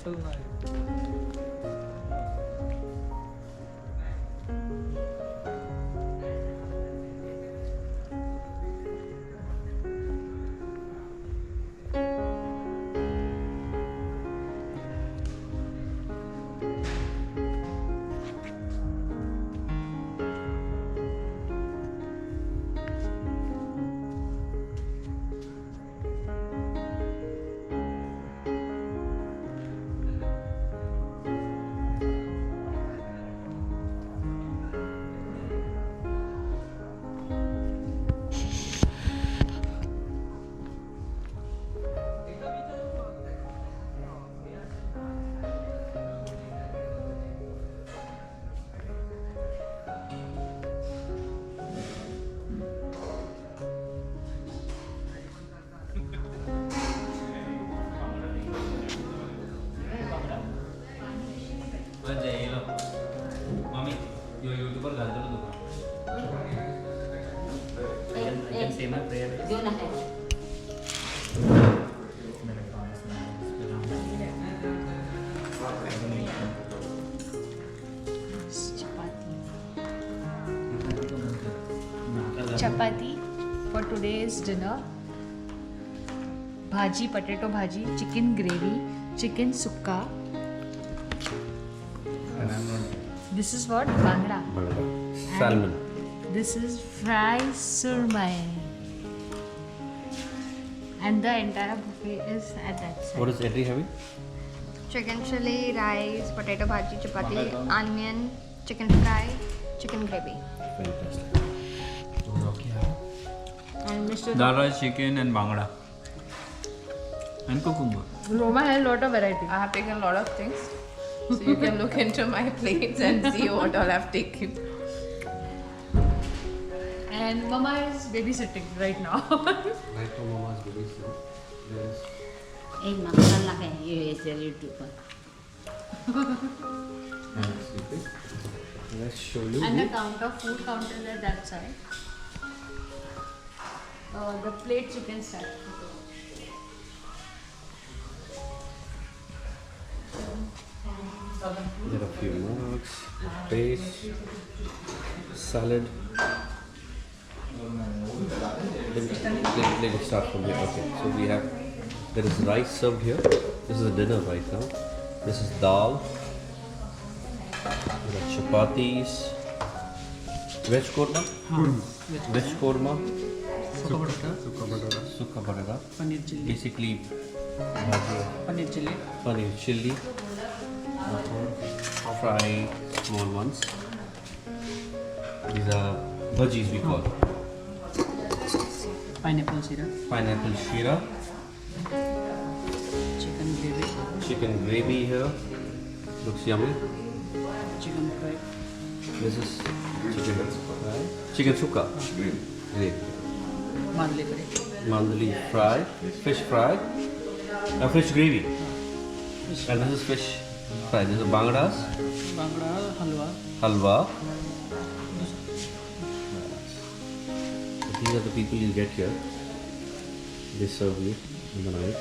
चल नाही. Mami, your YouTuber घालतो ना Chapati for today's dinner. Bhaji, potato bhaji, chicken gravy, chicken sukka. This is what? Bangda. Salmon. This is fried surmai. And the entire buffet is at that side. What is Edri having? Chicken chili, rice, potato bhaji, chapati, onion, chicken fry, chicken gravy. Fantastic. And Mr. Dal rice, chicken and bangda. And cucumber. Roma has a lot of variety. I have taken a lot of things. So you can look into my plates and see what all I've taken. And Mama is babysitting right now. Right from Mama's babysitting. There is sleeping. Let's show you. And the counter, food counter is at that side. The plates you can start. There are a few mugs, paste, salad. Let me start from here. Okay, so we have, there is rice served here. This is a dinner right now. This is dal. There are chapatis. Veg korma. Veg korma. Sukka batata. Paneer chili. Basically, bhaji. Paneer chili. Paneer chili. Fry small ones. These are bhajis we call. Pineapple syrup. Pineapple shira. Chicken gravy. Chicken gravy here. Looks yummy. Chicken fry. This is chicken fry. Chicken sukka. Gravy. Mandali curry. Mandali fry. Fish fry. Fish gravy. Fish And this is fish fry. This is bangdas. Bangda, halwa. Halwa. These are the people you get here. They serve you in the night.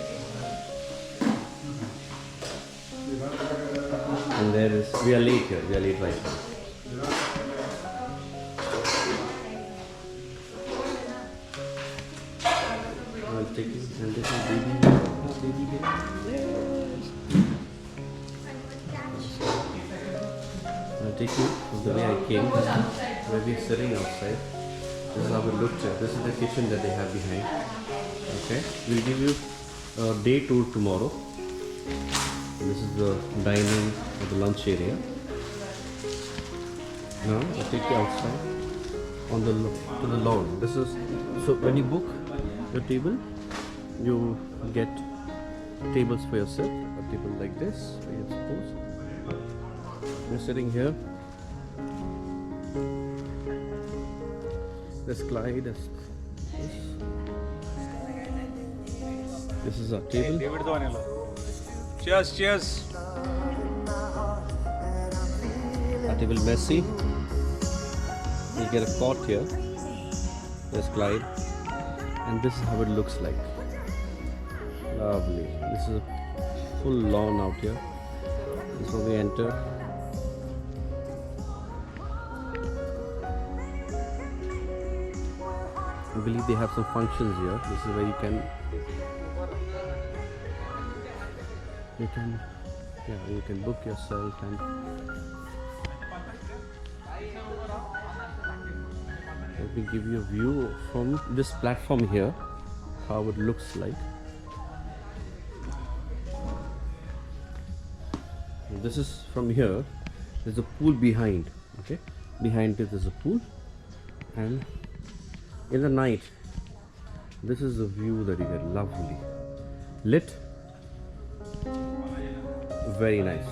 And there is, we are late here, we are late right now. I'll take you and this is baby here. I'll take you from the way I came, where we're sitting outside. This is how it looked here. This is the kitchen that they have behind. Okay, we'll give you a day tour tomorrow. This is the dining or the lunch area. Now I'll take you outside on the to the lawn. This is so when you book your table, you get tables for yourself. A table like this, where you're supposed. You're sitting here. There's Clyde. This is our table. Cheers, cheers. Our table messy. You get a cot here. There's Clyde. And this is how it looks like. Lovely. This is a full lawn out here. This is where we enter. I believe they have some functions here. This is where you can book yourself and let me give you a view from this platform here, how it looks like. This is from here. There's a pool behind. Okay, behind it is a pool, and in the night, this is the view that you get. Lovely, lit, very nice.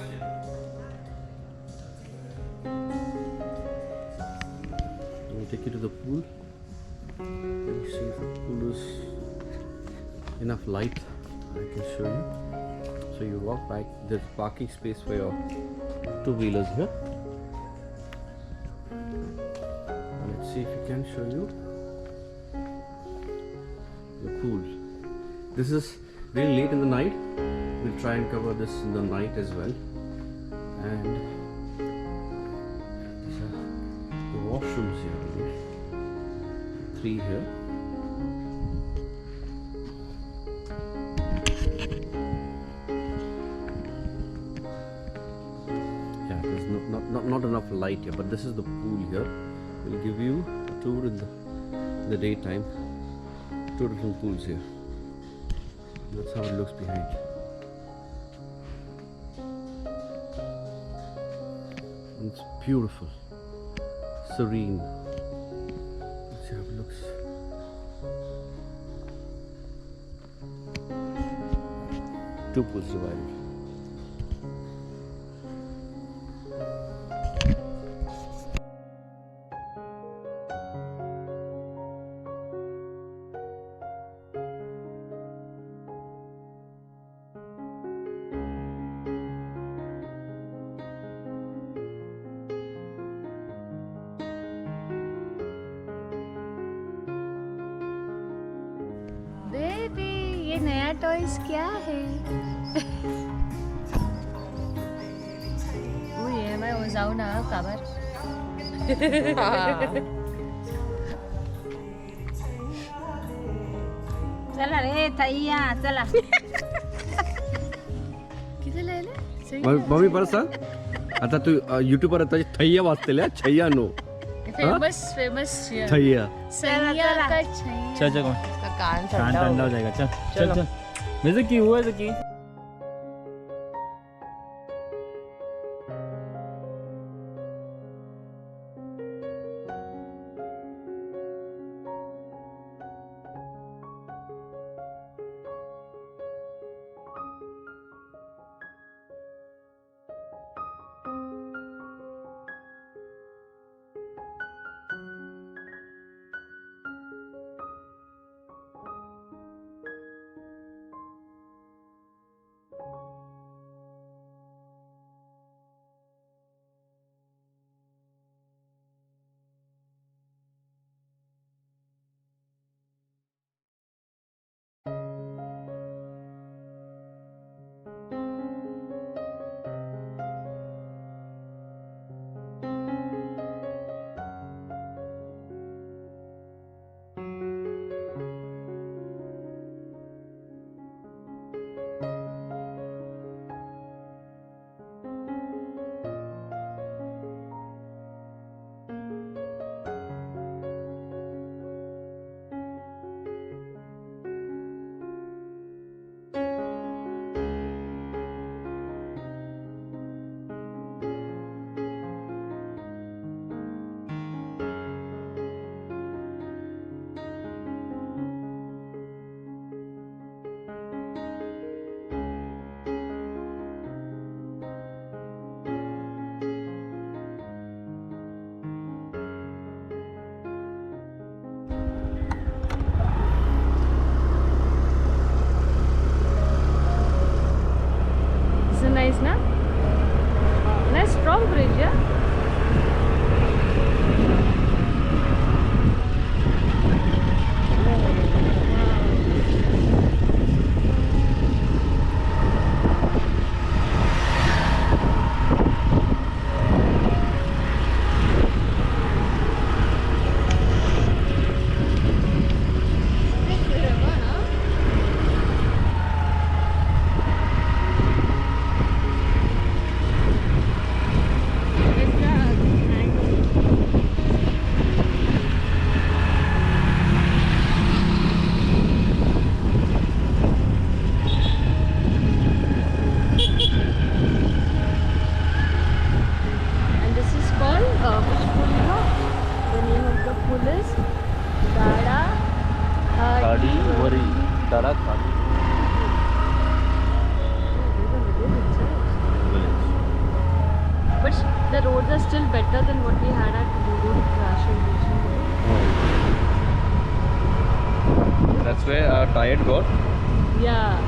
I'll take you to the pool. Let me see if the pool is enough light. I can show you. So you walk back. There's parking space for your two-wheelers here. And let's see if we can show you the pool. This is really late in the night. We'll try and cover this in the night as well. And these are the washrooms here, I believe. 3 here. Yeah, there's not enough light here, but this is the pool here. We'll give you a tour in the daytime. 2 different pools here. That's how it looks behind. It's beautiful, serene. Let's see how it looks. Two pools divided. Baby ये नया toys क्या है? ओ ये मैं हो जाऊ ना काबर. चला रे थैया चला. किती लायले? मम्मी परत सांग. आता तू युट्यूबवर आता थैया वाचतेल्या छैया नो फेमस थैया. सैया का छैया. चल चल इसका कान कान ठंडा ठंडा हो जाएगा. चल चल चल. वैसे की हुआ है की Dandakhadi village. But the roads are still better than what we had at Accommodation. That's where our tired got. Yeah.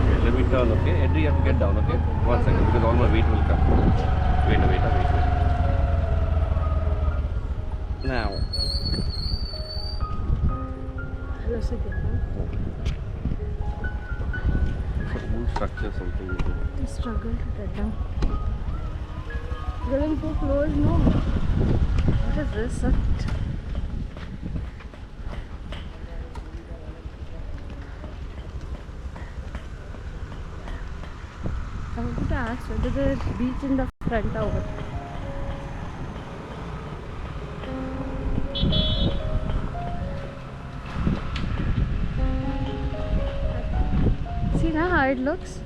Okay, let me turn, okay? Edri, you have to get down, okay? 1 second, because all my weight will come. Wait. Now. That's a good one. It's a whole structure, something. I struggle to get down. Getting too close, no. What is this? I wanted to ask whether the beach in the front over. See now how it looks?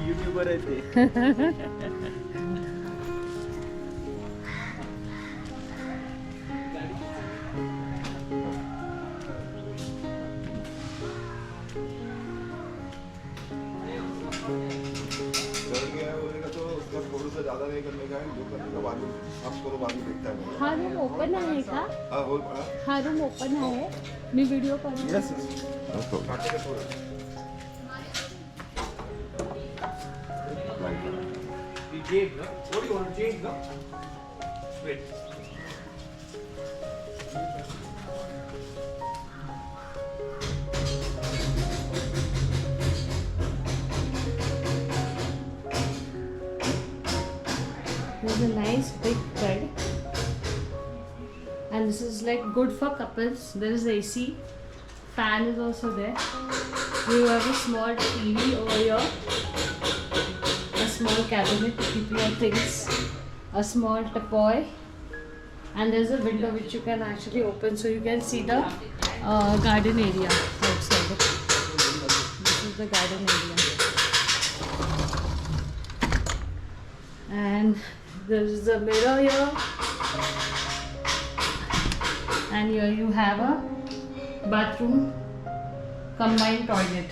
YouTuber आहे ते. हा room open आहे का? हा room open आहे. मी video करू. What do you want to change now? Wait. There's a nice big bed, and this is like good for couples. There is AC, fan is also there. You have a small TV over here, a small cabinet to keep your things, a small tepoy, and there's a window which you can actually open so you can see the garden area outside. This is the garden area, and there's a mirror here, and here you have a bathroom combined toilet.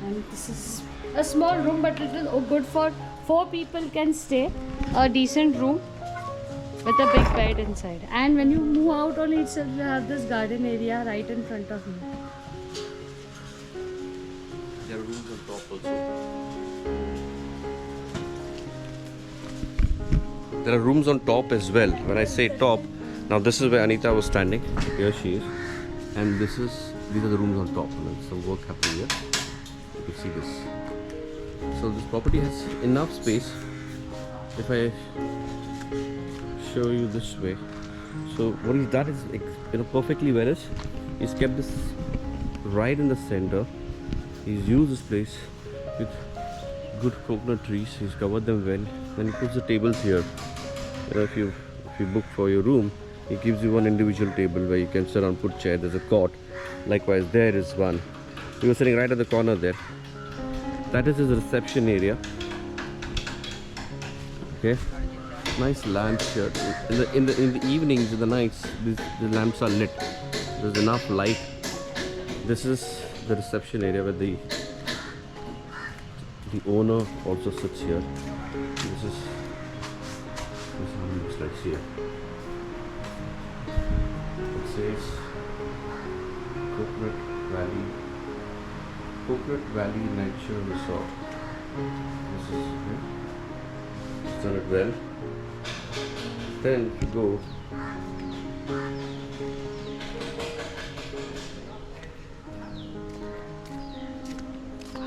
And this is a small room, but it is good for 4 people can stay. A decent room with a big bed inside. And when you move out on itself, you have this garden area right in front of you. There are rooms on top also. There are rooms on top as well. When I say top, now this is where Anita was standing. Here she is, and these are the rooms on top. And there's some work happening here. You can see this. So this property has enough space. If I show you this way, so what he's done is perfectly well is he's kept this right in the center, He's used this place with good coconut trees. He's covered them well. Then he puts the tables here. You know, if you book for your room, he gives you one individual table where you can sit down, put chair. There's a cot. Likewise, there is one. We were sitting right at the corner there. That is his reception area. Okay, nice lamps here. In the evenings, in the nights, the lamps are lit. There's enough light. This is the reception area where the owner also sits here. This is how it looks like here. It says Coconut Valley Nature Resort. This is it's done it well. Then if you go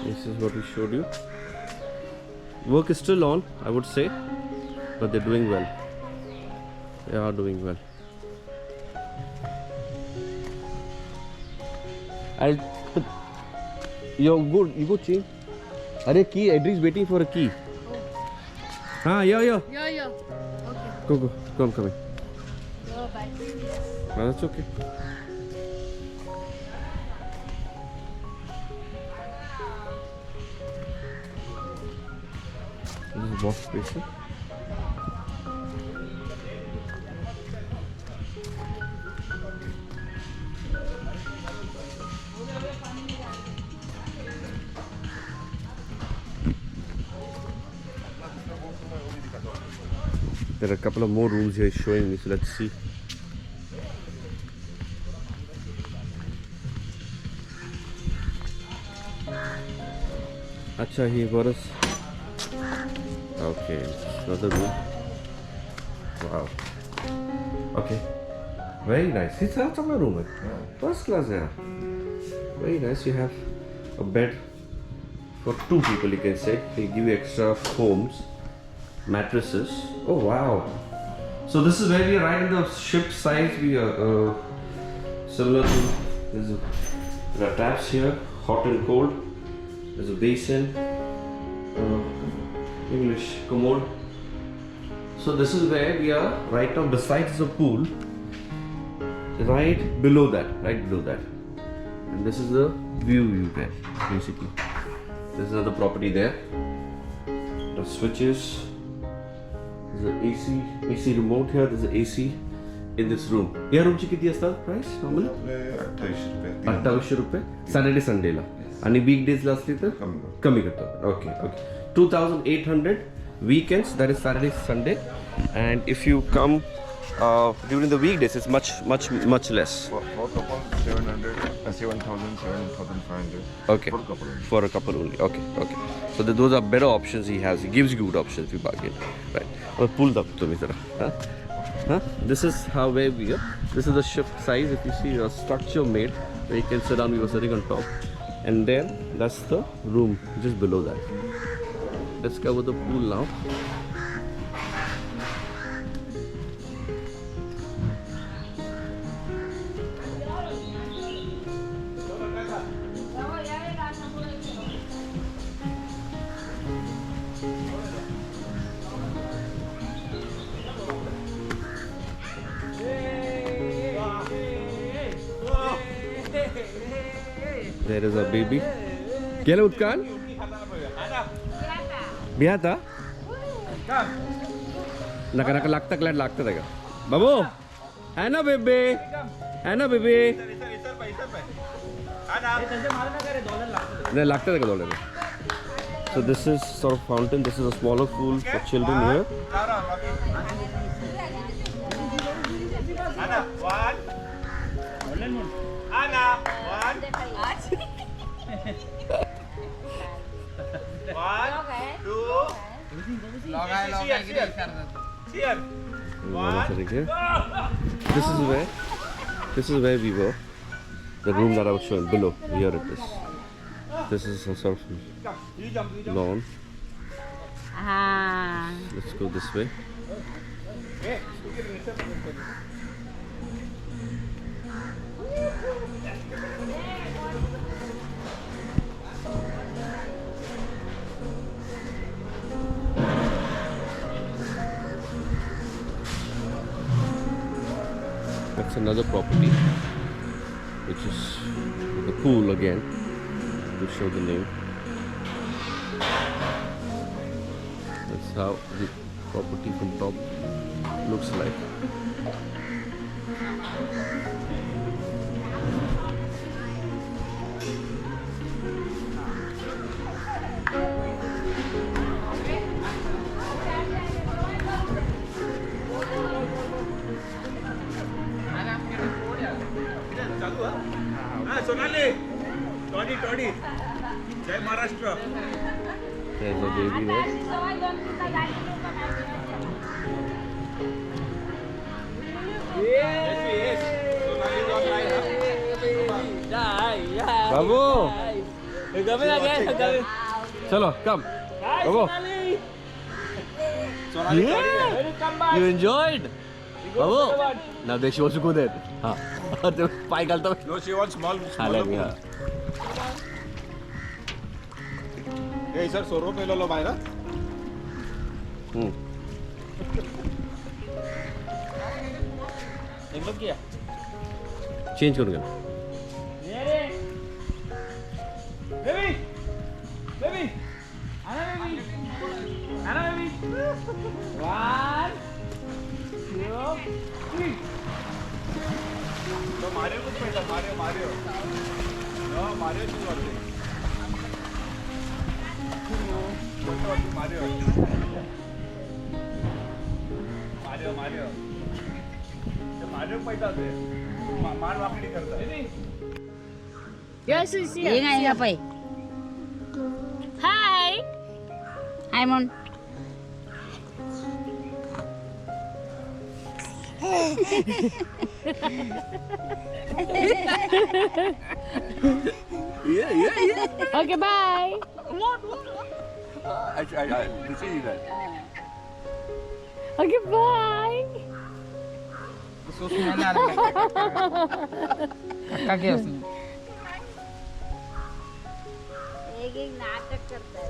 this is what we showed you. Work is still on, I would say, but they're doing well. They are doing well. You go change. Are key? Adri's waiting for a key. Yeah. Yeah. Okay. Go. I'm coming. Oh, bye. No, that's okay. This is wash basin. There are a couple of more rooms here showing me, so let's see. Acha, he got us. Okay, another room. Wow. Okay. Very nice. It's a room. First class, yeah. Very nice. You have a bed for 2 people, you can say. They give you extra foams, mattresses. Oh wow. So this is where we are right in the ship size. We are similar to, there are taps here, hot and cold. There's a basin, English commode. So this is where we are right now. Besides the pool, right below that, and this is the view you get basically. There's another property there. The switches. There's an AC remote here. There's an AC in this room. Yeah, room ची किती असतात price normally? 2800 रुपये. Saturday Sunday ला. आणि weekdays ला असली तर कमी करतात. Okay. 2800 weekends. That is Saturday Sunday. And if you come during the weekdays, it's much less. For couple, 7,500. Okay. For a couple only. Okay. So those are better options he has. He gives you good options if you bargain. Right. Well, pull up to me, huh? This is where we are. This is the ship size. If you see a structure made where you can sit down, we were sitting on top. And then that's the room just below that. Let's cover the pool now. There is a baby. Kya le utkan? Bihata? Naka lagta tega. Babu, hai na baby? Ne lagta tega dollar. So this is sort of fountain. This is a smaller pool for children here. This is where we were. The room that I was showing below. Here it is. This is a sort of lawn. Let's go this way. That's another property, which is the pool again, to show the name. That's how the property from top looks like. Toddy. Jai Maharashtra. There's a baby there. Yes. Sonali is online. Babu! Chalo, come. Babu. Yeah. You enjoyed? Babu? Now she wants to go there. Ha. No, she wants small. Yeah. Hey, sir, soro pe lo bayra. Change करूँगा. Baby. Anna baby. 1, 2, 3. तो Mario कुछ पहिला Mario. No, Mario कुछ वाटते. Mario. ते Mario पहिला ते. मान वाकडी करता. Yes, yes, yes. Ingat ingat pai. Hi. Hai Mon. Yeah. Okay, bye. I see that. Okay, bye. So smell आ रहा है. क्या क्या उसने? एक एक नाटक करता है.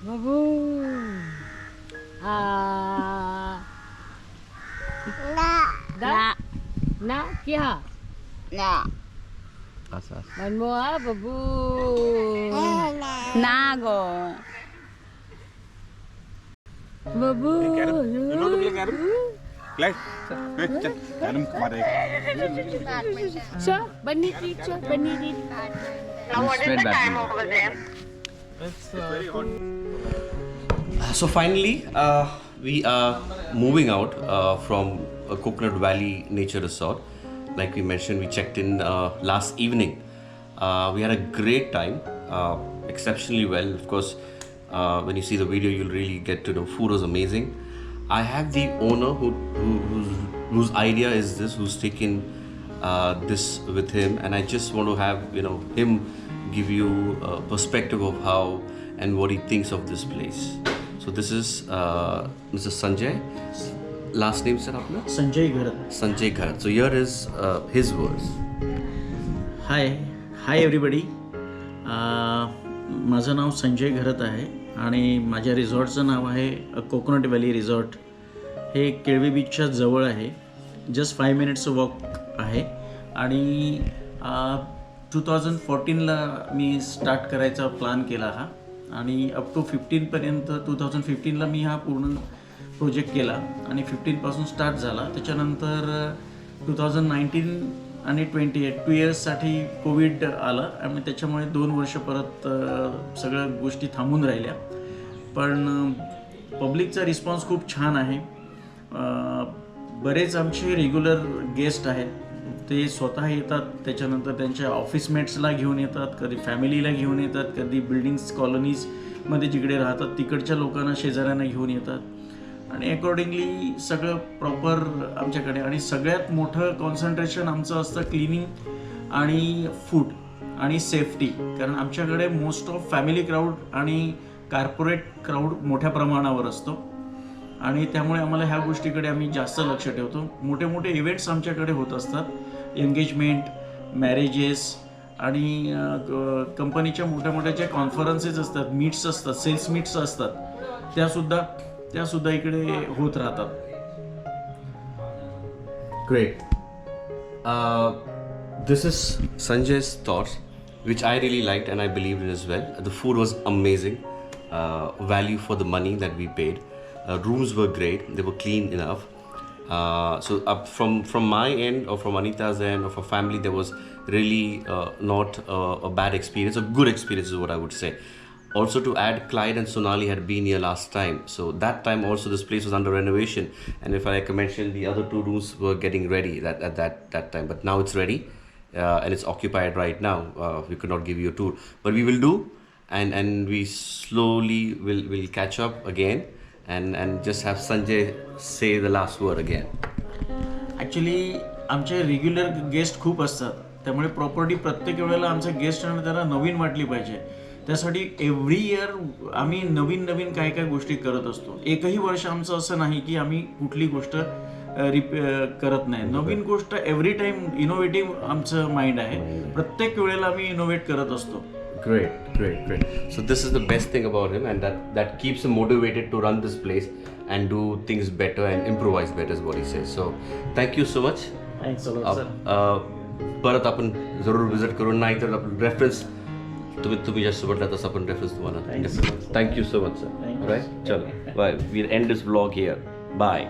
बाबू Na. ना क्या Na. असं असं. One more, babu. Nago. Babu. You know to play carom? Play. Carom हमारे. Sure, bunny treat, sure, bunny treat. It's So finally, we are moving out from Coconut Valley Nature Resort. Like we mentioned, we checked in last evening. We had a great time, exceptionally well. Of course, when you see the video, you'll really get to know food was amazing. I have the owner whose idea is this, who's taken this with him, and I just want to have him give you a perspective of how and what he thinks of this place. So this is Mr. Sanjay. Last name sir apna? Sanjay Gharat. Sanjay Gharat. So here is his words. Hi everybody. माझं नाव संजय घरत आहे आणि माझ्या रिसॉर्टचं नाव आहे coconut valley resort. हे केळवे बीचच्या जवळ आहे. Just 5 minutes walk आहे आणि 2014ला मी start करायचा प्लॅन केला हा आणि अप टू 15पर्यंत 2015ला मी हा पूर्ण प्रोजेक्ट केला आणि 15पासून स्टार्ट झाला. त्याच्यानंतर 2019 आणि 2 इयर्ससाठी कोविड आलं आणि त्याच्यामुळे 2 वर्ष परत सगळ्या गोष्टी थांबून राहिल्या. पण पब्लिकचा रिस्पॉन्स खूप छान आहे. बरेच आमचे रेग्युलर गेस्ट आहेत. ते स्वतः येतात, त्याच्यानंतर त्यांच्या ऑफिसमेट्सला घेऊन येतात, कधी फॅमिलीला घेऊन येतात, कधी बिल्डिंग्स कॉलनीजमध्ये जिकडे राहतात तिकडच्या लोकांना शेजाऱ्यांना घेऊन येतात आणि अकॉर्डिंगली सगळं प्रॉपर आमच्याकडे. आणि सगळ्यात मोठं कॉन्सन्ट्रेशन आमचं असतं क्लिनिंग आणि फूड आणि सेफ्टी. कारण आमच्याकडे मोस्ट ऑफ फॅमिली क्राऊड आणि कॉर्पोरेट क्राऊड मोठ्या प्रमाणावर असतो आणि त्यामुळे आम्हाला ह्या गोष्टीकडे आम्ही जास्त लक्ष ठेवतो. मोठे मोठे इव्हेंट्स आमच्याकडे होत असतात, एंगेजमेंट, मॅरेजेस आणि कंपनीच्या मोठ्या मोठ्या ज्या कॉन्फरन्सेस असतात, मीट्स असतात, सेल्स मीट्स असतात, त्यासुद्धा इकडे होत राहतात. Great. This is Sanjay's thoughts, which I really liked and I believed in as well. The food was amazing. Value for the money that we paid. Rooms were great. They were clean enough. So from my end or from Anita's end or for family, there was really not a bad experience. A good experience is what I would say. Also to add, Clyde and Sonali had been here last time. So that time also this place was under renovation. And if I can mention, the other 2 rooms were getting ready at that time. But now it's ready and it's occupied right now. We could not give you a tour. But we will do and we slowly will catch up again and just have Sanjay say the last word again. Actually आमचे regular guest खूप असतात, त्यामुळे property प्रत्येक वेळेला आमचे guest आणि त्यांना नवीन वाटली पाहिजे. त्यासाठी एव्हरी इयर आम्ही नवीन काय गोष्टी करत असतो. एकही वर्ष आमचं असं नाही की आम्ही कुठली गोष्ट करत नाही. नवीन गोष्ट एव्हरी टाइम इनोव्हेटिव्ह आमचं माइंड आहे. प्रत्येक वेळेला आम्ही इनोव्हेट करत असतो. Great. So this is the best thing about him, and that keeps him motivated to run this place and do things better and improvise better is what he says. So thank you so much. Thanks a lot sir. परत आपण जरूर visit करू. नाही तर आपण reference तुम्ही जास्त पडला तसं आपण रेफरन्स तुम्हाला. Thank you so much sir. Right, चलो bye. We'll end this vlog here. Bye.